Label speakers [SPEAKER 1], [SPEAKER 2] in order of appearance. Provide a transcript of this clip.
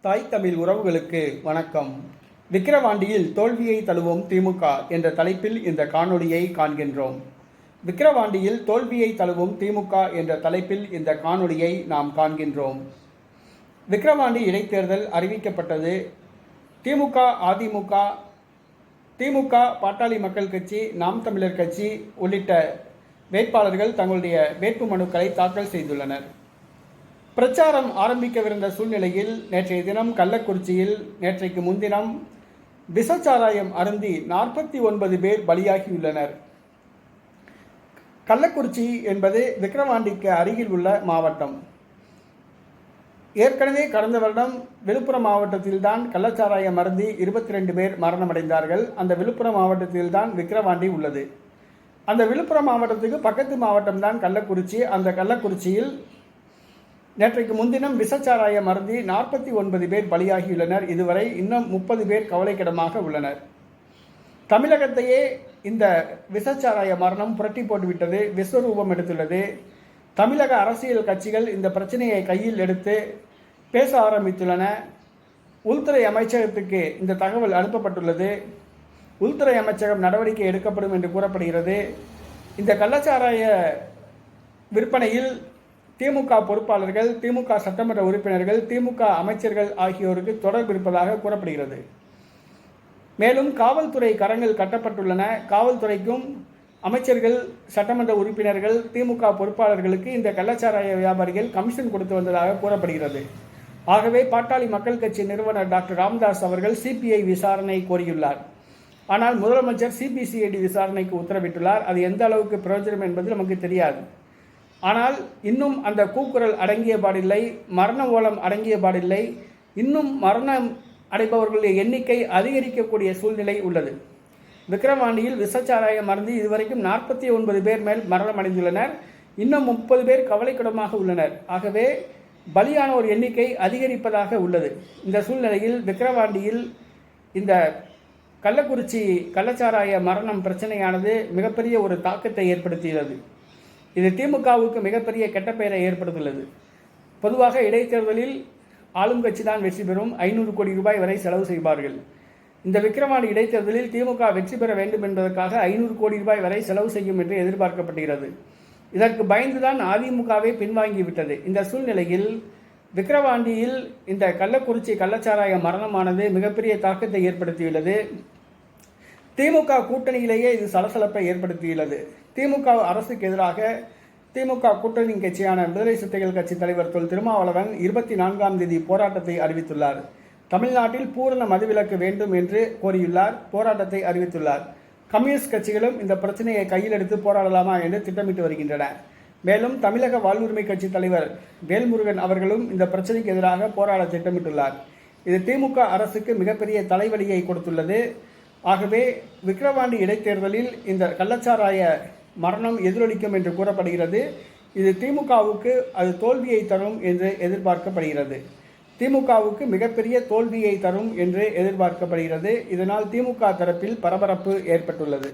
[SPEAKER 1] தாய் தமிழ் உறவுகளுக்கு வணக்கம். விக்கிரவாண்டியில் தோல்வியை தழுவும் திமுக என்ற தலைப்பில் இந்த காணொளியை காண்கின்றோம். விக்கிரவாண்டியில் தோல்வியை தழுவும் திமுக என்ற தலைப்பில் இந்த காணொளியை நாம் காண்கின்றோம். விக்கிரவாண்டி இடைத்தேர்தல் அறிவிக்கப்பட்டது. திமுக, அதிமுக, திமுக, பாட்டாளி மக்கள் கட்சி, நாம் தமிழர் கட்சி உள்ளிட்ட வேட்பாளர்கள் தங்களுடைய வேட்பு மனுக்களை தாக்கல் செய்துள்ளனர். பிரச்சாரம் ஆரம்பிக்கவிருந்த சூழ்நிலையில் நேற்றைய தினம் கள்ளக்குறிச்சியில் நேற்றைக்கு முன்தினம் விஷச்சாராயம் அருந்தி 49 பேர் பலியாகியுள்ளனர். கள்ளக்குறிச்சி என்பது விக்கிரவாண்டிக்கு அருகில் உள்ள மாவட்டம். ஏற்கனவே கடந்த வருடம் விழுப்புரம் மாவட்டத்தில்தான் கள்ளச்சாராயம் அருந்தி 22 பேர் மரணமடைந்தார்கள். அந்த விழுப்புரம் மாவட்டத்தில்தான் விக்கிரவாண்டி உள்ளது. அந்த விழுப்புரம் மாவட்டத்துக்கு பக்கத்து மாவட்டம்தான் கள்ளக்குறிச்சி. அந்த கள்ளக்குறிச்சியில் நேற்றைக்கு முன்தினம் விஷச்சாராயம் அருந்தி 49 பேர் பலியாகியுள்ளனர். இதுவரை இன்னும் 30 பேர் கவலைக்கிடமாக உள்ளனர். தமிழகத்தையே இந்த விஷச்சாராய மரணம் புரட்டி போட்டுவிட்டது, விஸ்வரூபம் எடுத்துள்ளது. தமிழக அரசியல் கட்சிகள் இந்த பிரச்சனையை கையில் எடுத்து பேச ஆரம்பித்துள்ளன. உள்துறை அமைச்சகத்துக்கு இந்த தகவல் அனுப்பப்பட்டுள்ளது. உள்துறை அமைச்சகம் நடவடிக்கை எடுக்கப்படும் என்று கூறப்படுகிறது. இந்த கள்ளச்சாராய விற்பனையில் திமுக பொறுப்பாளர்கள், திமுக சட்டமன்ற உறுப்பினர்கள், திமுக அமைச்சர்கள் ஆகியோருக்கு தொடர்பு இருப்பதாக கூறப்படுகிறது. மேலும் காவல்துறை கரங்கள் கட்டப்பட்டுள்ளன. காவல்துறைக்கும் அமைச்சர்கள், சட்டமன்ற உறுப்பினர்கள், திமுக பொறுப்பாளர்களுக்கு இந்த கள்ளச்சாராய வியாபாரிகள் கமிஷன் கொடுத்து வந்ததாக கூறப்படுகிறது. ஆகவே பாட்டாளி மக்கள் கட்சி நிறுவனர் டாக்டர் ராமதாஸ் அவர்கள் சிபிஐ விசாரணை கோரியுள்ளார். ஆனால் முதலமைச்சர் சிபிசிஐடி விசாரணைக்கு உத்தரவிட்டுள்ளார். அது எந்த அளவுக்கு பிரயோஜனம் என்பது நமக்கு தெரியாது. ஆனால் இன்னும் அந்த கூக்குரல் அடங்கிய பாடில்லை, மரண ஓலம் அடங்கிய பாடில்லை. இன்னும் மரணம் அடைபவர்களுடைய எண்ணிக்கை அதிகரிக்கக்கூடிய சூழ்நிலை உள்ளது. விக்கிரவாண்டியில் விஷச்சாராயம் மருந்து இதுவரைக்கும் 49 பேர் மேல் மரணம் அடைந்துள்ளனர். இன்னும் 30 பேர் கவலைக்கிடமாக உள்ளனர். ஆகவே பலியானோர் எண்ணிக்கை அதிகரிப்பதாக உள்ளது. இந்த சூழ்நிலையில் விக்கிரவாண்டியில் இந்த கள்ளக்குறிச்சி கள்ளச்சாராய மரணம் பிரச்சனையானது மிகப்பெரிய ஒரு தாக்கத்தை ஏற்படுத்தியுள்ளது. இது திமுகவுக்கு மிகப்பெரிய கெட்ட பெயரை ஏற்படுத்தியுள்ளது. பொதுவாக இடைத்தேர்தலில் ஆளும் கட்சி தான் வெற்றி பெறும். 500 கோடி ரூபாய் வரை செலவு செய்வார்கள். இந்த விக்கிரவாண்டி இடைத்தேர்தலில் திமுக வெற்றி பெற வேண்டும் என்பதற்காக 500 கோடி ரூபாய் வரை செலவு செய்யும் என்று எதிர்பார்க்கப்படுகிறது. இதற்கு பயந்துதான் அதிமுகவை பின்வாங்கிவிட்டது. இந்த சூழ்நிலையில் விக்கிரவாண்டியில் இந்த கள்ளக்குறிச்சி கள்ளச்சாராய மரணமானது மிகப்பெரிய தாக்கத்தை ஏற்படுத்தியுள்ளது. திமுக கூட்டணியிலேயே இது சலசலப்பை ஏற்படுத்தியுள்ளது. திமுக அரசுக்கு எதிராக திமுக கூட்டணி கட்சியான விடுதலை சிறுத்தைகள் கட்சி தலைவர் தொல் திருமாவளவன் 24ஆம் தேதி போராட்டத்தை அறிவித்துள்ளார். தமிழ்நாட்டில் பூரண மதுவிலக்கு வேண்டும் என்று கோரியுள்ளார். போராட்டத்தை அறிவித்துள்ளார். கம்யூனிஸ்ட் கட்சிகளும் இந்த பிரச்சனையை கையில் எடுத்து போராடலாமா என்று திட்டமிட்டு வருகின்றன. மேலும் தமிழக வாழ்வுரிமை கட்சி தலைவர் வேல்முருகன் அவர்களும் இந்த பிரச்சனைக்கு எதிராக போராட திட்டமிட்டுள்ளார். இது திமுக அரசுக்கு மிகப்பெரிய தலைவலியை கொடுத்துள்ளது. ஆகவே விக்கிரவாண்டி இடைத்தேர்தலில் இந்த கள்ளச்சாராய மரணம் எதிரொலிக்கும் என்று கூறப்படுகிறது. இது திமுகவுக்கு அது தோல்வியை தரும் என்று எதிர்பார்க்கப்படுகிறது. திமுகவுக்கு மிகப்பெரிய தோல்வியை தரும் என்று எதிர்பார்க்கப்படுகிறது. இதனால் திமுக தரப்பில் பரபரப்பு ஏற்பட்டுள்ளது.